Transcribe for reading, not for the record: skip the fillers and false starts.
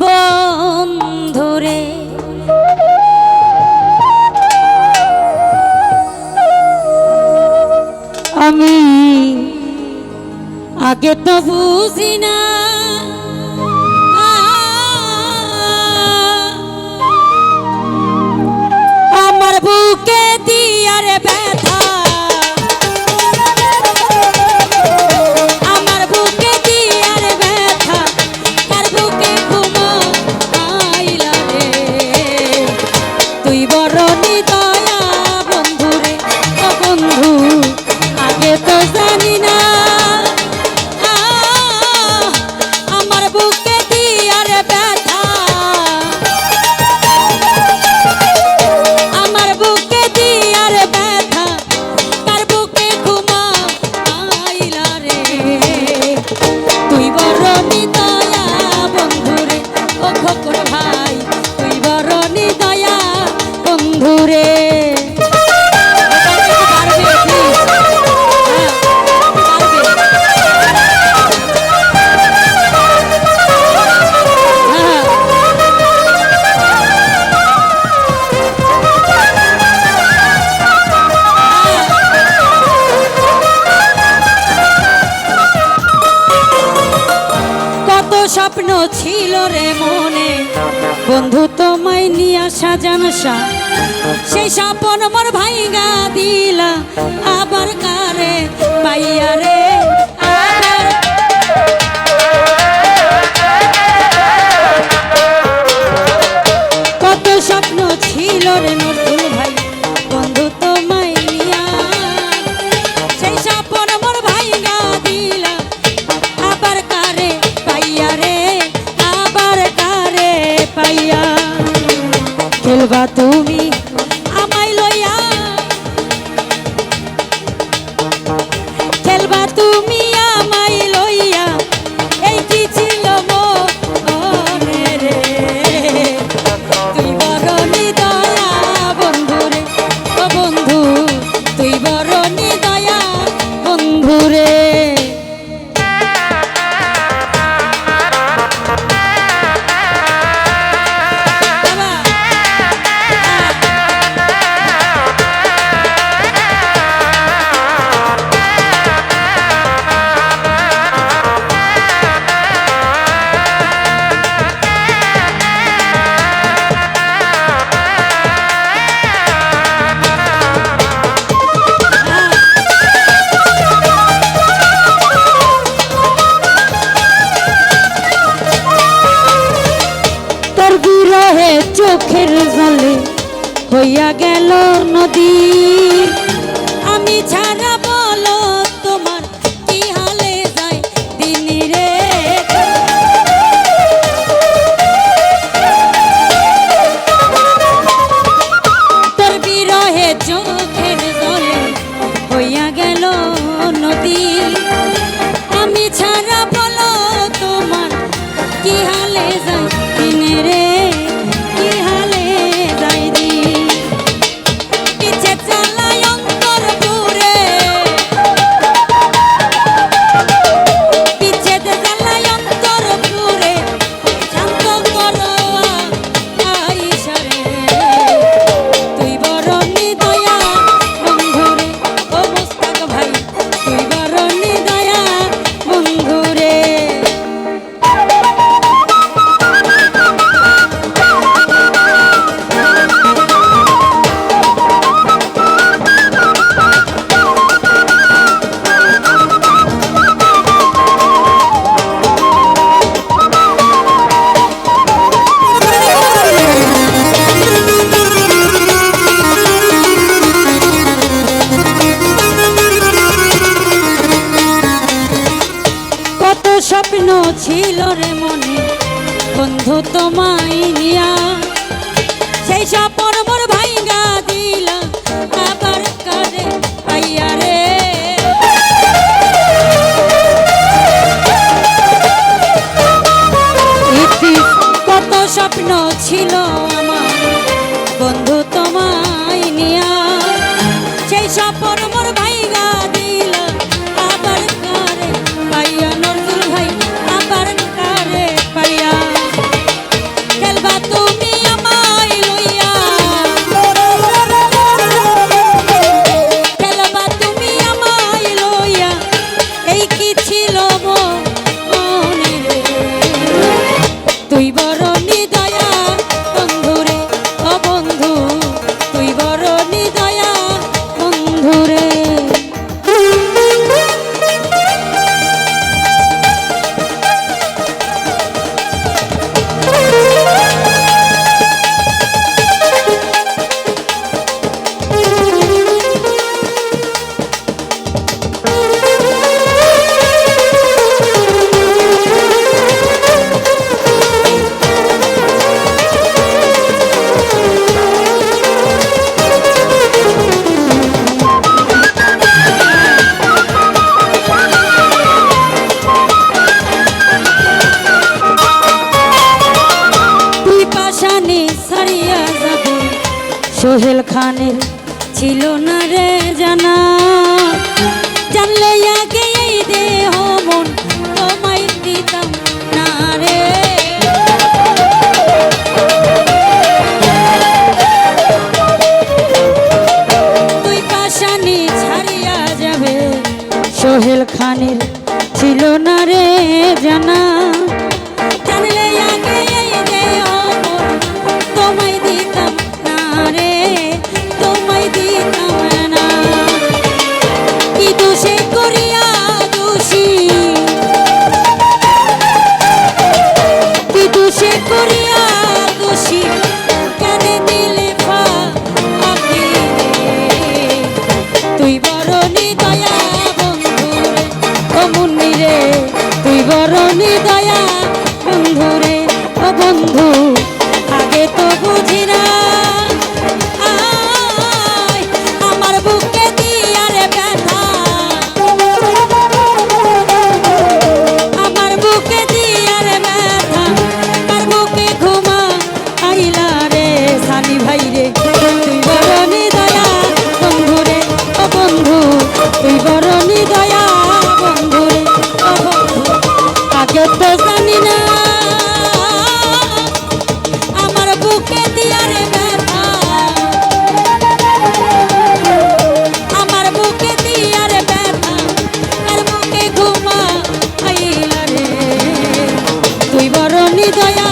বন্ধুরে আমি আগে তো বুঝি না আমার বুকে দিয়ার ব্যথা আমার বুকে দিয়ার ব্যথা কার বুকে ঘুমো আইলা রে তুই বড় নিদয়া বন্ধুরে ও বন্ধু আগে তো জানি না আমার বুকে দিয়ার ব্যথা আমার বুকে দিয়ার ব্যথা কার বুকে ঘুমা আইলা রে তুই বড় নিদয়া বন্ধুরে ও খোকর ভাই তুই বড় নিদয়া বন্ধুরে স্বপ্ন ছিল রে মনে বন্ধু তোমায় নিয়ে সাজানো সেই স্বপ্ন মোর ভাইগা দিলা আবার কারে পাইয়া রে কত স্বপ্ন ছিল রে নজরুল ভাই বন্ধু তোমায় নিয়া সেই স্বপ্ন মোর ভাইগা দিলা আবার কারে পাইয়া রে আবার কারে পাইয়া খেলবা তুমি আমায় লইয়া খেলবা তুমি আমায় লইয়া এই কি ছিল মনে রে তুই বড় নিদয়া বন্ধুরে ও বন্ধু তুই বড় নিদয়া বন্ধুরে চোখের জলে হইয়া গেল নদী আমি ছাড়া বলো তোমার কি হালে যায় দিন রে তোর বিরহে চোখের জলে হইয়া গেল নদী আমি ছাড়া বলো তোমার কি হালে যায় দিন রে স্বপ্ন ছিল রে মনে বন্ধু তোমায় নিয়া সেই স্বপ্ন মোর ভাইগা দিলা আবার কারে পাইয়া রে কত স্বপ্ন ছিল আমার বন্ধু তোমায় নিয়া সেই স্বপ্ন মোর ভাইগা দিলা আবার কারে পাইয়া নজরুল ভাই আবার কারে পাইয়া তুই বড় নিদয়া বন্ধুরে, ও বন্ধু তুই বড় নিদয়া বন্ধুরে। সোহেল খানের ছিল না রে জানা, জানলে আগে এই দেহ মন তোমায় দিতাম না রে। তুই পাশানি ছাড়িয়া যাবে সোহেল খানের ছিল না রে জানা, জানলে আগে এই দেহ মন তোমায় দিতাম রে, তোমায় দিতাম না। কি দোষে করিয়া দোষী, কি দোষে করিয়া দোষী, কেন দিলে ফাঁকি রে। তুই বড় নিদয়া বন্ধুরে, ও মুন্নি রে তুই বড় নিদয়া বন্ধুরে, ও বন্ধু আগে তো বুঝি না তুই বড় নিদয়া